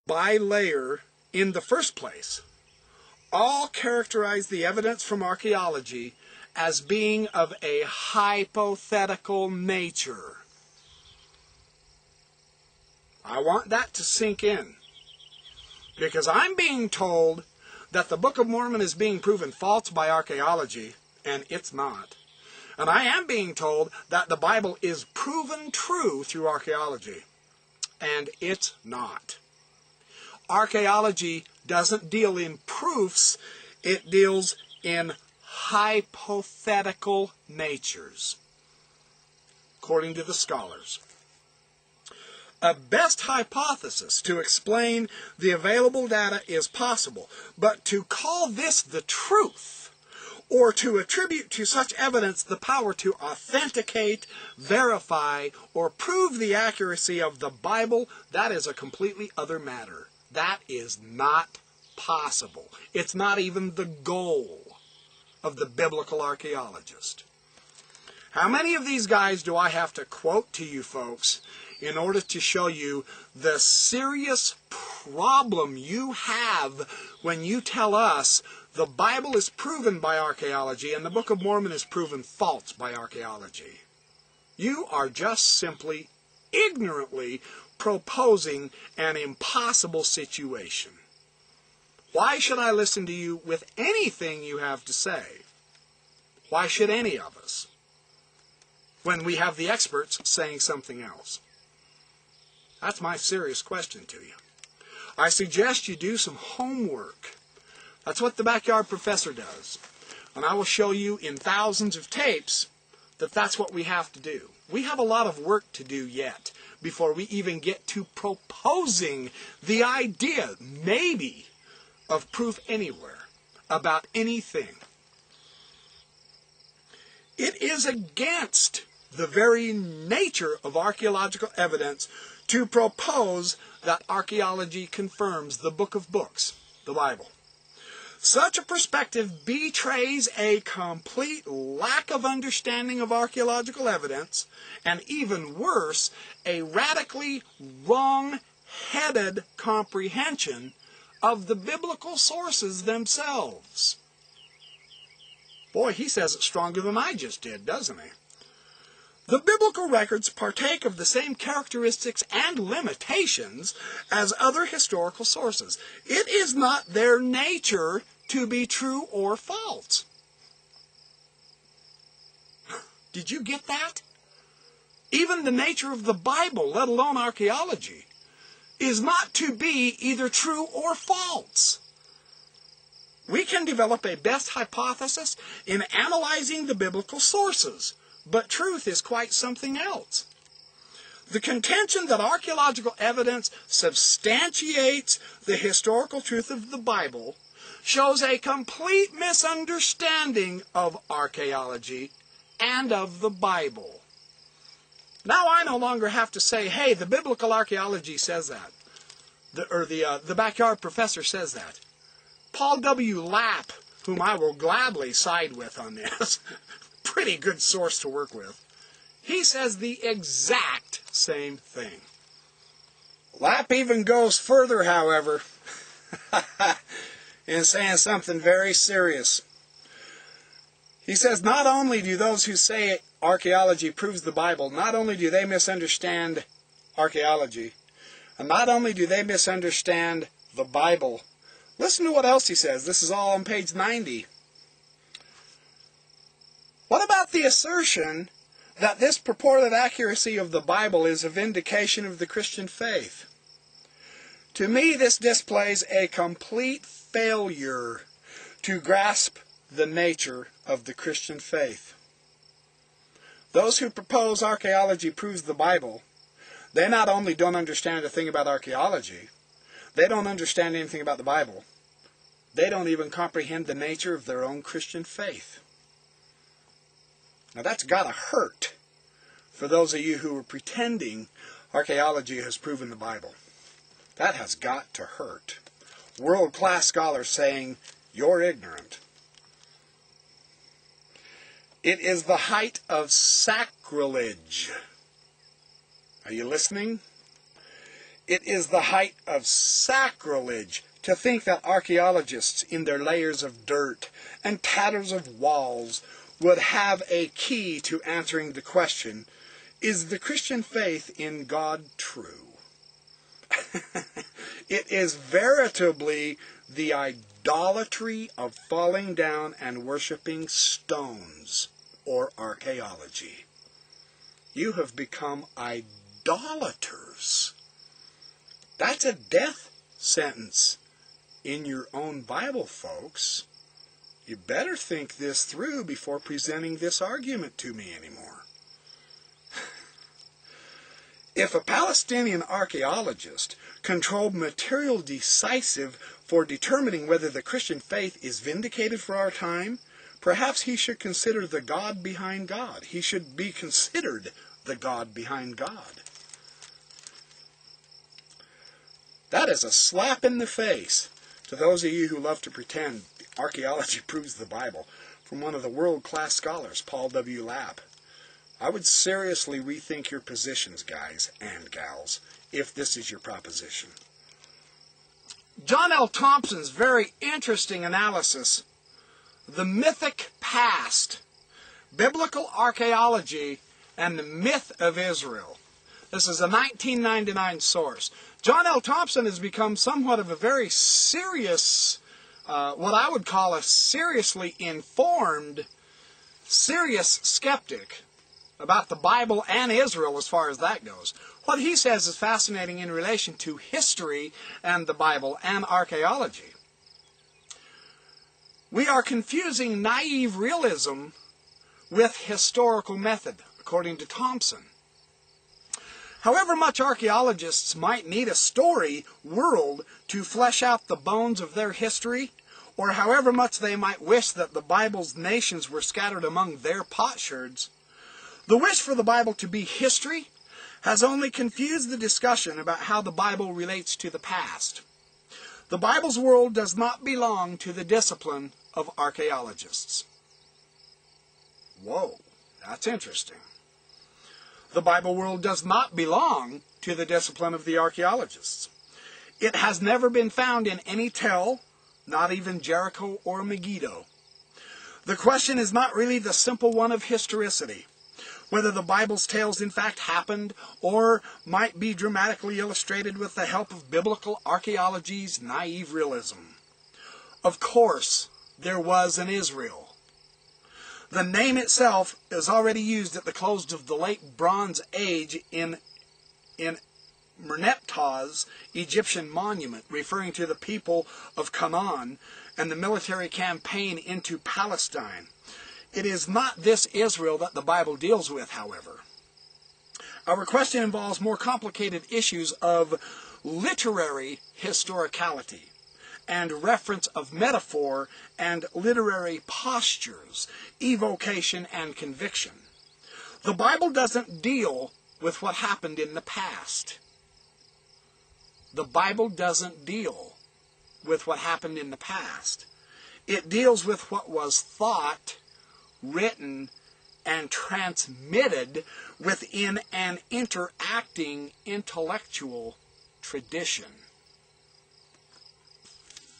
Bi-layer in the first place all characterize the evidence from archaeology as being of a hypothetical nature. I want that to sink in, because I'm being told that the Book of Mormon is being proven false by archaeology, and it's not. And I am being told that the Bible is proven true through archaeology, and it's not. Archaeology doesn't deal in proofs, it deals in hypothetical natures, according to the scholars. A best hypothesis to explain the available data is possible, but to call this the truth, or to attribute to such evidence the power to authenticate, verify, or prove the accuracy of the Bible, that is a completely other matter. That is not possible. It's not even the goal of the biblical archaeologist. How many of these guys do I have to quote to you folks in order to show you the serious problem you have when you tell us the Bible is proven by archaeology and the Book of Mormon is proven false by archaeology? You are just simply ignorantly proposing an impossible situation. Why should I listen to you with anything you have to say? Why should any of us, when we have the experts saying something else? That's my serious question to you. I suggest you do some homework. That's what the backyard professor does. And I will show you in thousands of tapes that that's what we have to do. We have a lot of work to do yet before we even get to proposing the idea, maybe, of proof anywhere about anything. It is against the very nature of archaeological evidence to propose that archaeology confirms the book of books, the Bible. Such a perspective betrays a complete lack of understanding of archaeological evidence, and even worse, a radically wrong-headed comprehension of the biblical sources themselves. Boy, he says it stronger than I just did, doesn't he? The biblical records partake of the same characteristics and limitations as other historical sources. It is not their nature to be true or false. Did you get that? Even the nature of the Bible, let alone archaeology, is not to be either true or false. We can develop a best hypothesis in analyzing the biblical sources, but truth is quite something else. The contention that archaeological evidence substantiates the historical truth of the Bible shows a complete misunderstanding of archaeology and of the Bible. Now I no longer have to say, hey, the biblical archaeology says that. The backyard professor says that. Paul W. Lapp, whom I will gladly side with on this, pretty good source to work with, he says the exact same thing. Lapp even goes further, however, in saying something very serious. He says not only do those who say archaeology proves the Bible, not only do they misunderstand archaeology, and not only do they misunderstand the Bible, listen to what else he says. This is all on page 90. What about the assertion that this purported accuracy of the Bible is a vindication of the Christian faith? To me, this displays a complete failure to grasp the nature of the Christian faith. Those who propose archaeology proves the Bible, they not only don't understand a thing about archaeology, they don't understand anything about the Bible. They don't even comprehend the nature of their own Christian faith. Now that's got to hurt for those of you who are pretending archaeology has proven the Bible. That has got to hurt. World-class scholars saying, you're ignorant. It is the height of sacrilege. Are you listening? It is the height of sacrilege to think that archaeologists in their layers of dirt and tatters of walls would have a key to answering the question, is the Christian faith in God true? It is veritably the idolatry of falling down and worshiping stones, or archaeology. You have become idolaters. That's a death sentence in your own Bible, folks. You better think this through before presenting this argument to me anymore. If a Palestinian archaeologist controlled material decisive for determining whether the Christian faith is vindicated for our time, perhaps he should consider the God behind God. He should be considered the God behind God. That is a slap in the face to those of you who love to pretend archaeology proves the Bible, from one of the world-class scholars, Paul W. Lapp. I would seriously rethink your positions, guys and gals, if this is your proposition. John L. Thompson's very interesting analysis, The Mythic Past, Biblical Archaeology, and the Myth of Israel. This is a 1999 source. John L. Thompson has become somewhat of a very serious, what I would call a seriously informed, serious skeptic about the Bible and Israel as far as that goes. What he says is fascinating in relation to history and the Bible and archaeology. We are confusing naive realism with historical method, according to Thompson. However much archaeologists might need a story world to flesh out the bones of their history, or however much they might wish that the Bible's nations were scattered among their potsherds, the wish for the Bible to be history has only confused the discussion about how the Bible relates to the past. The Bible's world does not belong to the discipline of archaeologists. Whoa, that's interesting. The Bible world does not belong to the discipline of the archaeologists. It has never been found in any tell, not even Jericho or Megiddo. The question is not really the simple one of historicity, whether the Bible's tales in fact happened or might be dramatically illustrated with the help of biblical archaeology's naive realism. Of course, there was an Israel. The name itself is already used at the close of the late Bronze Age in Merneptah's Egyptian monument, referring to the people of Canaan and the military campaign into Palestine. It is not this Israel that the Bible deals with, however. Our question involves more complicated issues of literary historicality and reference of metaphor and literary postures, evocation and conviction. The Bible doesn't deal with what happened in the past. The Bible doesn't deal with what happened in the past. It deals with what was thought, written, and transmitted within an interacting intellectual tradition.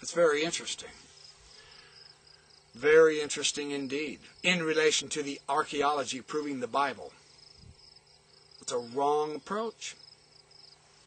It's very interesting. Very interesting indeed, in relation to the archaeology proving the Bible. It's a wrong approach.